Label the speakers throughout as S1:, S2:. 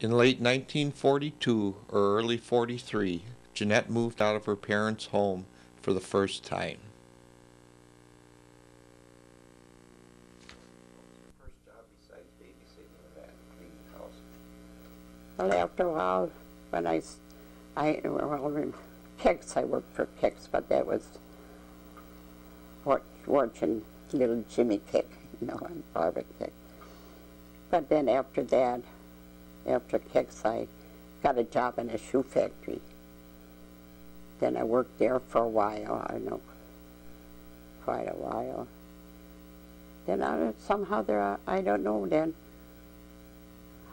S1: In late 1942 or early 43, Jeanette moved out of her parents' home for the first time.
S2: What was your first job besides babysitting and that, cleaning the house?
S3: Well, after a while, when Kicks, I worked for Kicks, but that was watching little Jimmy Kick, and Barbara Kick. But then after that, after Kicks, I got a job in a shoe factory. Then I worked there for a while, quite a while. Then somehow I don't know then,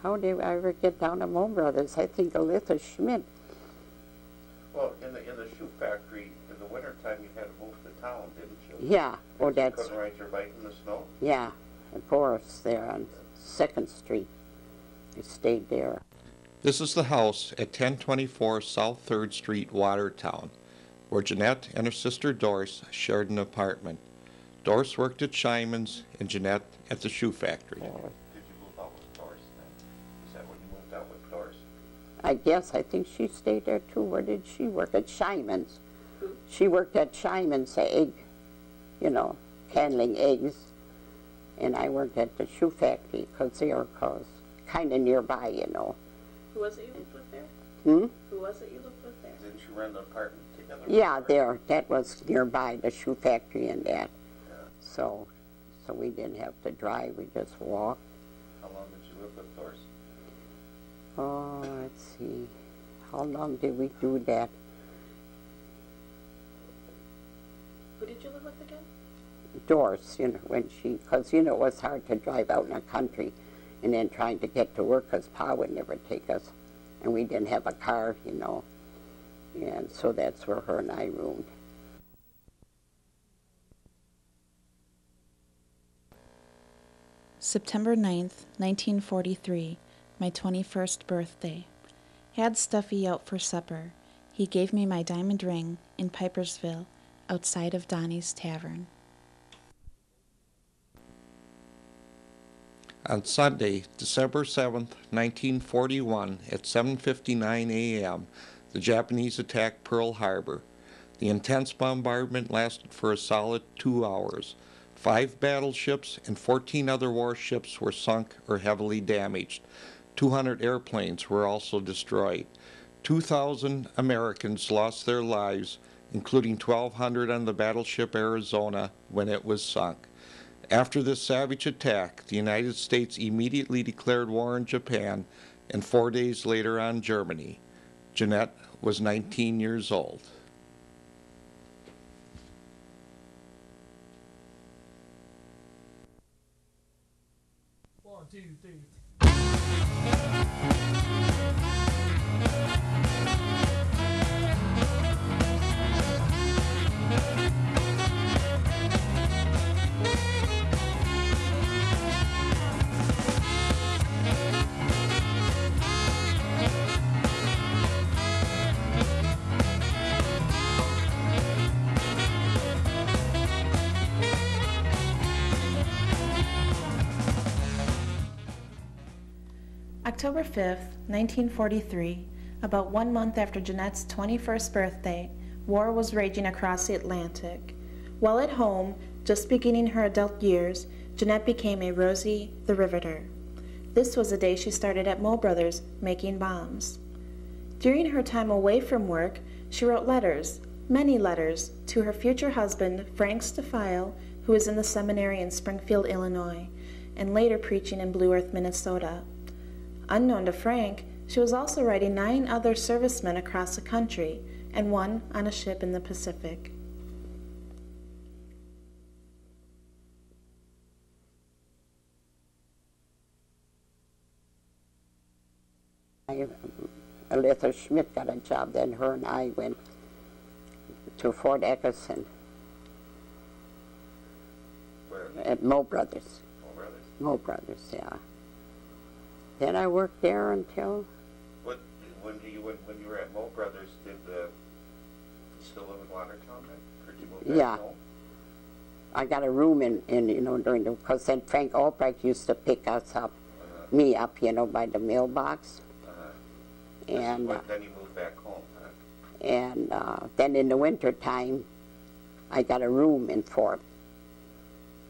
S3: how did I ever get down to Mo Brothers? I think Alyssa Schmidt.
S2: Well, in the shoe factory, in the wintertime, you had to move to town, didn't you?
S3: Yeah,
S2: You couldn't ride your bike in the snow?
S3: Yeah, of course, there on 2nd Street. I stayed there.
S1: This is the house at 1024 South 3rd Street, Watertown, where Jeanette and her sister Doris shared an apartment. Doris worked at Scheinman's and Jeanette at the shoe factory.
S2: Did you move out with Doris then? Is that when you moved out with Doris?
S3: I think she stayed there too. Where did she work? At Scheinman's. She worked at Scheinman's, egg, handling eggs. And I worked at the shoe factory because they were kind of nearby,
S4: Who was it you lived with there?
S3: Hmm?
S4: Who was it you lived with there?
S2: Didn't you rent an apartment together?
S3: Yeah, there. That was nearby, the shoe factory and that.
S2: Yeah.
S3: So we didn't have to drive. We just walked.
S2: How long did you live with Doris?
S3: Oh, let's see. How long did we do that?
S4: Who did you live with again?
S3: Doris, because, it was hard to drive out in the country and then trying to get to work because Pa would never take us. And we didn't have a car, And so that's where her and I roomed.
S5: September 9th, 1943, my 21st birthday. Had Stuffy out for supper. He gave me my diamond ring in Pipersville, outside of Donnie's Tavern.
S1: On Sunday, December 7th, 1941, at 7:59 a.m., the Japanese attacked Pearl Harbor. The intense bombardment lasted for a solid 2 hours. 5 battleships and 14 other warships were sunk or heavily damaged. 200 airplanes were also destroyed. 2,000 Americans lost their lives, including 1,200 on the battleship Arizona when it was sunk. After this savage attack, the United States immediately declared war on Japan and 4 days later on Germany. Jeanette was 19 years old.
S6: One, two, three.
S5: October 5th, 1943, about 1 month after Jeanette's 21st birthday, war was raging across the Atlantic. While at home, just beginning her adult years, Jeanette became a Rosie the Riveter. This was the day she started at Mo Brothers making bombs. During her time away from work, she wrote letters, many letters, to her future husband, Frank Staffeil, who was in the seminary in Springfield, Illinois, and later preaching in Blue Earth, Minnesota. Unknown to Frank, she was also writing 9 other servicemen across the country, and one on a ship in the Pacific.
S3: Alyssa Schmidt got a job, then her and I went to Fort Eckerson.
S2: Where?
S3: At Mo Brothers.
S2: Mo Brothers?
S3: Mo Brothers, yeah. Then I worked there until...
S2: When you were at Mo Brothers, did you still live in Watertown then? Or did you move back
S3: Yeah.
S2: home?
S3: I got a room in during the... Because then Frank Albrecht used to pick us up, me up, by the mailbox. And
S2: Then you moved back home, huh?
S3: and then in the winter time, I got a room in Fort,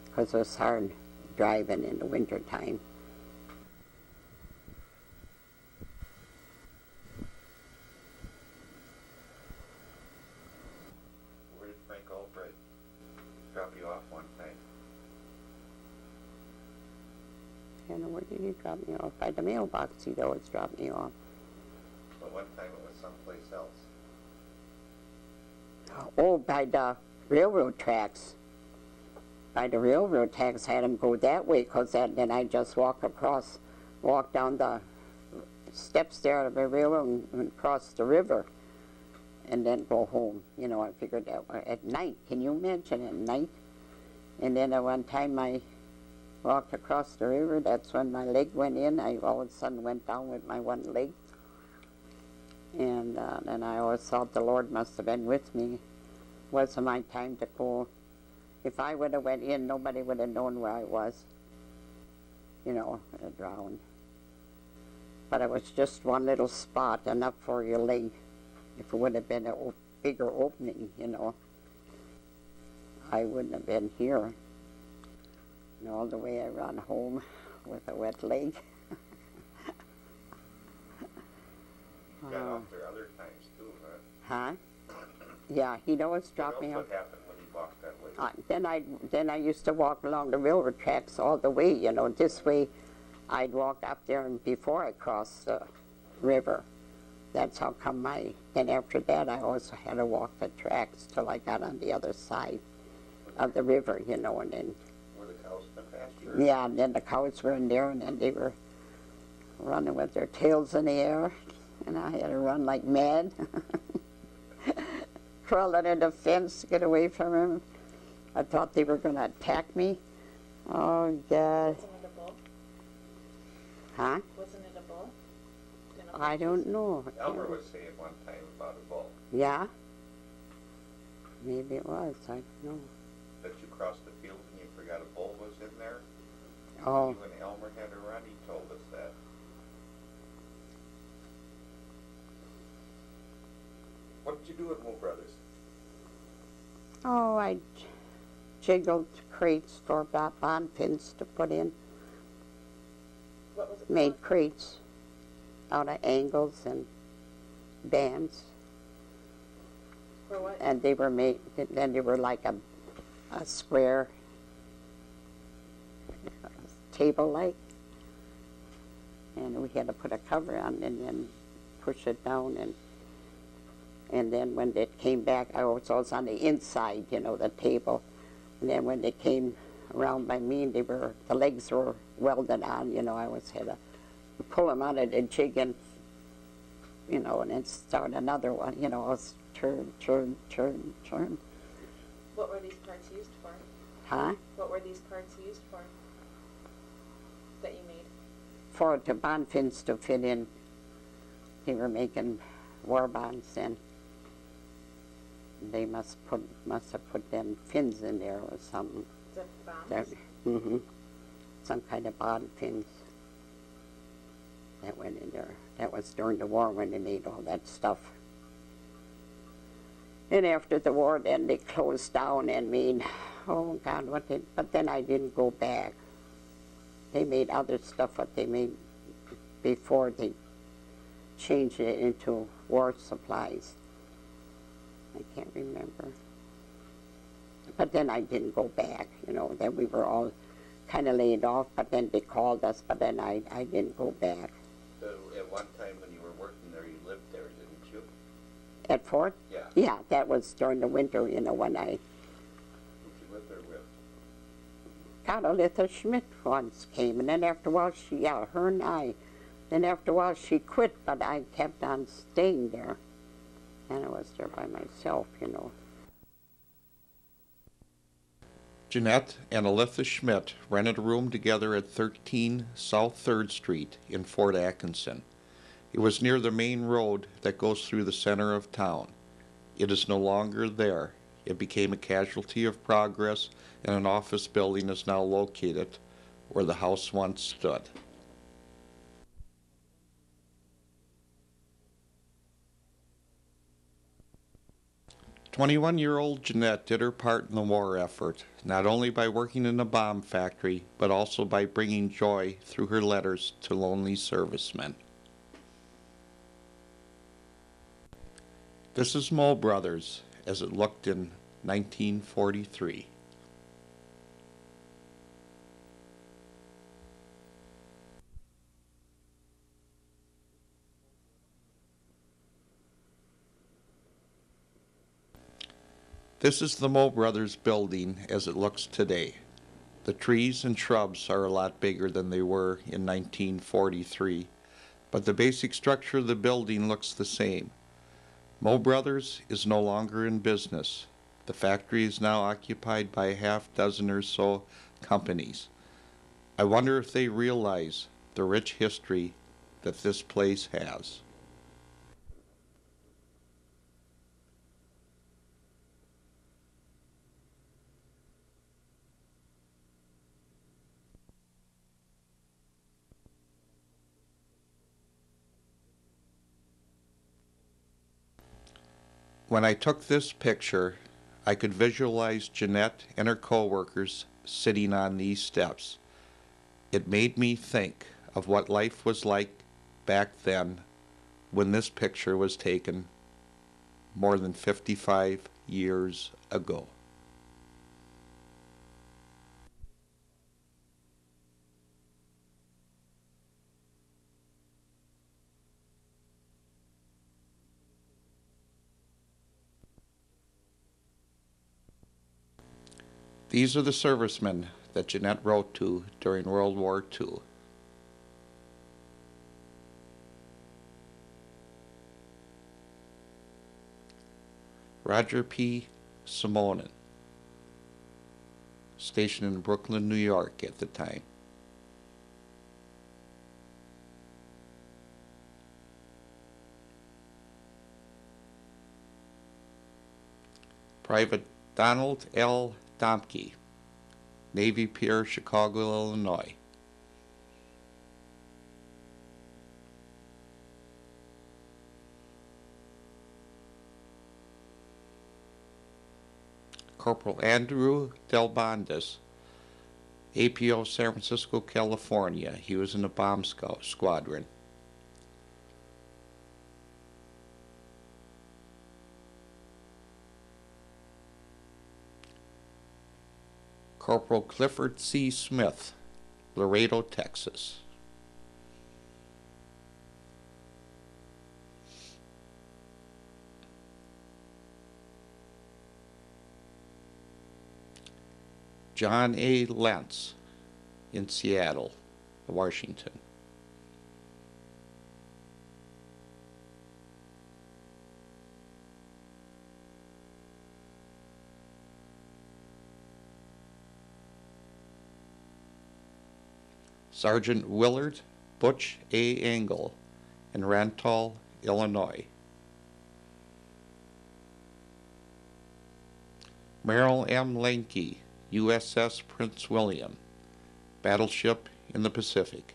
S3: because it was hard driving in the winter time.
S2: Where did Frank Albright drop you off one time?
S3: And where did he drop me off? By the mailbox, he'd always drop me off.
S2: But one time it was someplace else.
S3: Oh, by the railroad tracks. By the railroad tracks, I had him go that way, because then I just walk down the steps there of the railroad and cross the river, and then go home. You know, I figured that at night. Can you imagine at night? And then at one time I walked across the river. That's when my leg went in. I all of a sudden went down with my one leg. And then I always thought the Lord must have been with me. Wasn't my time to go. If I would have went in, nobody would have known where I was. You know, drowned. But it was just one little spot, enough for your leg. If it would have been a bigger opening, you know, I wouldn't have been here. And all the way I run home with a wet leg.
S2: You got off there other times too, huh?
S3: Huh? Yeah, he'd always drop me off.
S2: What happened when you walked that way?
S3: Then I used to walk along the railroad tracks all the way, you know. This way, I'd walk up there and before I crossed the river. That's how come then after that, I also had to walk the tracks till I got on the other side of the river, you know, and then.
S2: Were the cows in the pasture?
S3: Yeah, and then the cows were in there, and then they were running with their tails in the air, and I had to run like mad. Crawling in the fence to get away from them. I thought they were going to attack me. Oh, God.
S4: Wasn't it a bull?
S3: Huh?
S4: Wasn't it a bull?
S3: I don't know.
S2: Elmer was saying one time about a bull.
S3: Yeah? Maybe it was. I don't know.
S2: That you crossed the field and you forgot a bull was in there.
S3: Oh.
S2: You and Elmer had to run. He told us that. What did you do at Moe Brothers?
S3: Oh, I jiggled crates for bond pins to put in.
S4: What was it
S3: Made
S4: called?
S3: crates out of angles and bands.
S4: For what?
S3: And they were made, then they were like a square table-like. And we had to put a cover on and then push it down. And then when it came back, I was on the inside, you know, the table. And then when they came around by me, the legs were welded on, you know, I always had to pull them out of the jig and, you know, and then start another one, you know, I was turn.
S4: What were these parts used for?
S3: Huh?
S4: What were these parts used for that you made?
S3: For the bond fins to fit in. They were making war bonds then. They must have put them fins in there or something.
S4: The bombs?
S3: Mm-hmm. Some kind of bond fins that went in there. That was during the war when they made all that stuff. And after the war, then they closed down and made, oh God, but then I didn't go back. They made other stuff what they made before they changed it into war supplies. I can't remember. But then I didn't go back, you know. Then we were all kind of laid off, but then they called us, but then I didn't go back.
S2: So at one time when you were working there, you lived there, didn't you?
S3: At Fort?
S2: Yeah.
S3: Yeah, that was during the winter, you know, when I
S2: Who'd you live there with?
S3: Carolitha Schmidt once came, and then after a while her and I, then after a while she quit, but I kept on staying there. And I was there by myself, you know.
S1: Jeanette and Alytha Schmidt rented a room together at 13 South 3rd Street in Fort Atkinson. It was near the main road that goes through the center of town. It is no longer there. It became a casualty of progress, and an office building is now located where the house once stood. 21-year-old Jeanette did her part in the war effort, not only by working in a bomb factory, but also by bringing joy through her letters to lonely servicemen. This is Mo Brothers as it looked in 1943. This is the Mo Brothers building as it looks today. The trees and shrubs are a lot bigger than they were in 1943, but the basic structure of the building looks the same. Mo Brothers is no longer in business. The factory is now occupied by a half dozen or so companies. I wonder if they realize the rich history that this place has. When I took this picture, I could visualize Jeanette and her co-workers sitting on these steps. It made me think of what life was like back then when this picture was taken more than 55 years ago. These are the servicemen that Jeanette wrote to during World War II. Roger P. Simonin, stationed in Brooklyn, New York at the time. Private Donald L. Domke, Navy Pier, Chicago, Illinois. Corporal Andrew Del Bondas, APO, San Francisco, California. He was in the bomb squadron. Corporal Clifford C. Smith, Laredo, Texas. John A. Lentz in Seattle, Washington. Sergeant Willard Butch A. Engel in Rantoul, Illinois. Merrill M. Lanke, USS Prince William, battleship in the Pacific.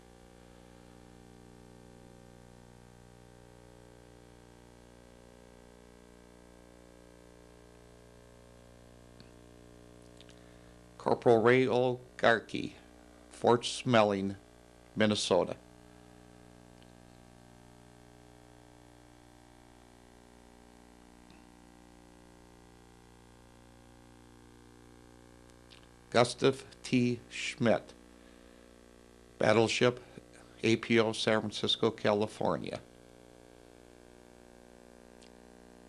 S1: Corporal Ray O. Garkey, Fort Snelling, Minnesota. Gustav T. Schmidt, battleship APO, San Francisco, California.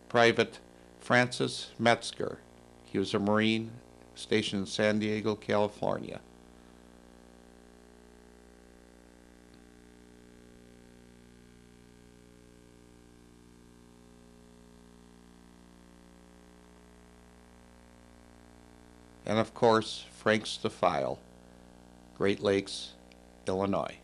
S1: Private Francis Metzger, he was a Marine stationed in San Diego, California. And of course, Frank Staffeil, Great Lakes, Illinois.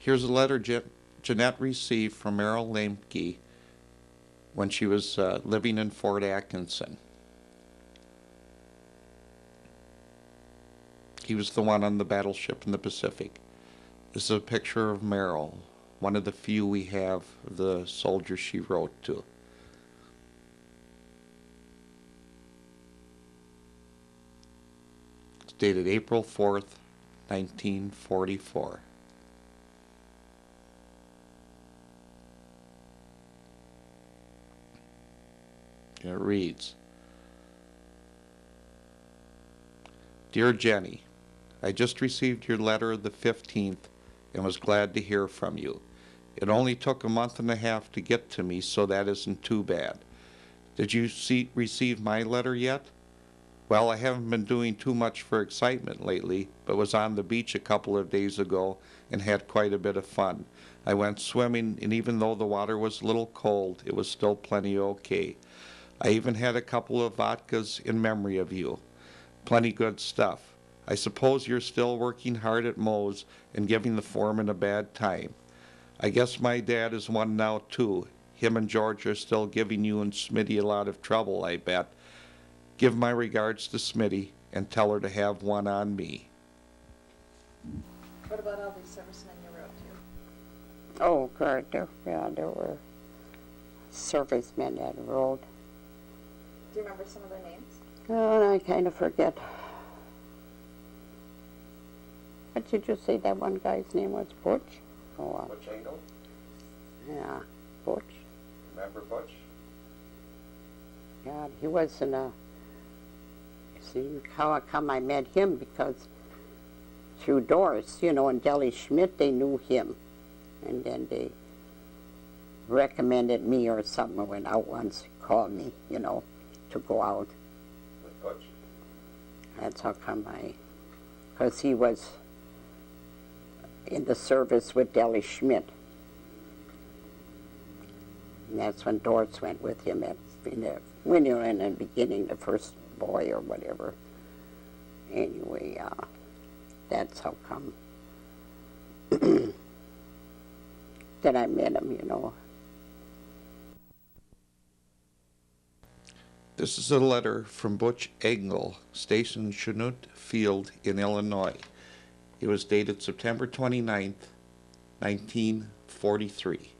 S1: Here's a letter Jeanette received from Merrill Lemke when she was living in Fort Atkinson. He was the one on the battleship in the Pacific. This is a picture of Merrill, one of the few we have of the soldiers she wrote to. It's dated April 4th, 1944. It reads, Dear Jenny, I just received your letter of the 15th and was glad to hear from you. It only took a month and a half to get to me, so that isn't too bad. Did you receive my letter yet? Well, I haven't been doing too much for excitement lately, but was on the beach a couple of days ago and had quite a bit of fun. I went swimming, and even though the water was a little cold, it was still plenty okay. I even had a couple of vodkas in memory of you. Plenty good stuff. I suppose you're still working hard at Moe's and giving the foreman a bad time. I guess my dad is one now, too. Him and George are still giving you and Smitty a lot of trouble, I bet. Give my regards to Smitty and tell her to have one on me.
S4: What about all these servicemen you wrote to?
S3: Oh, God, there were servicemen that wrote.
S4: Do you remember some of their names?
S3: Oh, I kind of forget. What did you say that one guy's name was? Butch? Oh,
S2: Butch Engel?
S3: yeah, Butch.
S2: Remember Butch?
S3: God, he wasn't a... See, how come I met him? Because through Doris, you know, and Deli Schmidt, they knew him. And then they recommended me or something. I went out once, called me, you know, to go out.
S2: With Butch?
S3: That's how come because he was in the service with Deli Schmidt. And that's when Doris went with him when you were in the beginning, the first boy or whatever. Anyway, that's how come that I met him, you know.
S1: This is a letter from Butch Engel, stationed Chinook Field in Illinois. It was dated September 29th, 1943.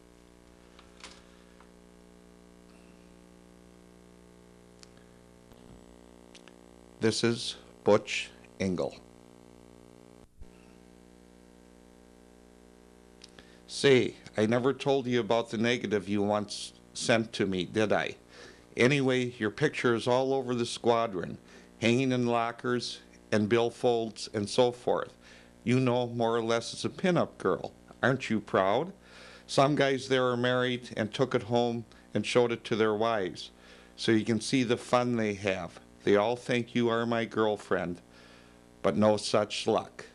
S1: This is Butch Engel. Say, I never told you about the negative you once sent to me, did I? Anyway, your picture is all over the squadron, hanging in lockers and billfolds and so forth. You know, more or less as a pinup girl. Aren't you proud? Some guys there are married and took it home and showed it to their wives, so you can see the fun they have. They all think you are my girlfriend, but no such luck.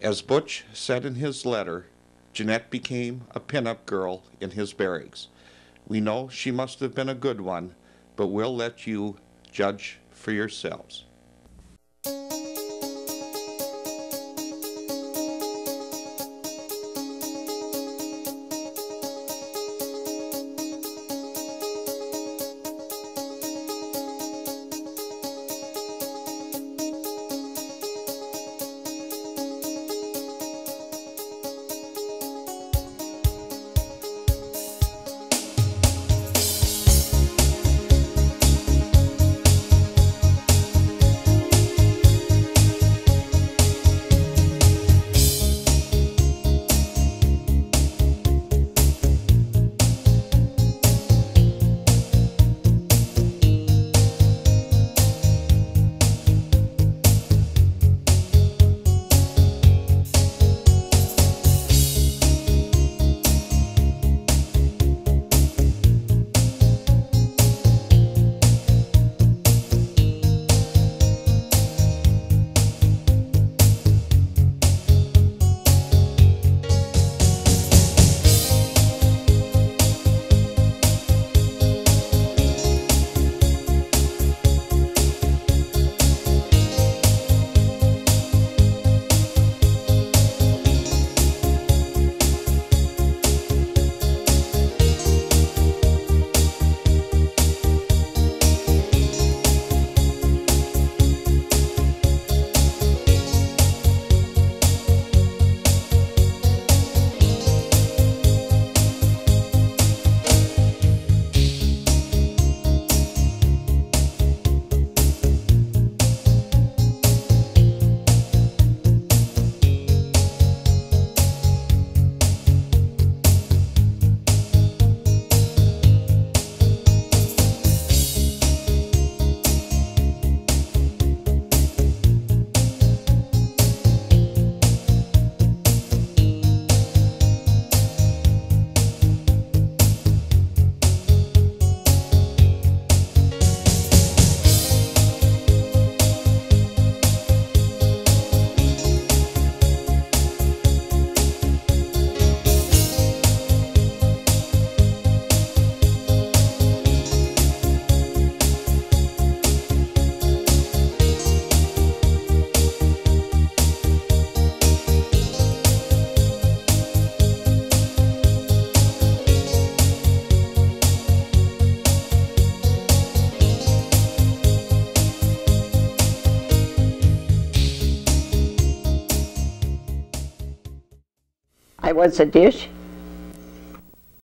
S1: As Butch said in his letter, Jeanette became a pinup girl in his barracks. We know she must have been a good one, but we'll let you judge for yourselves.
S3: I was a dish.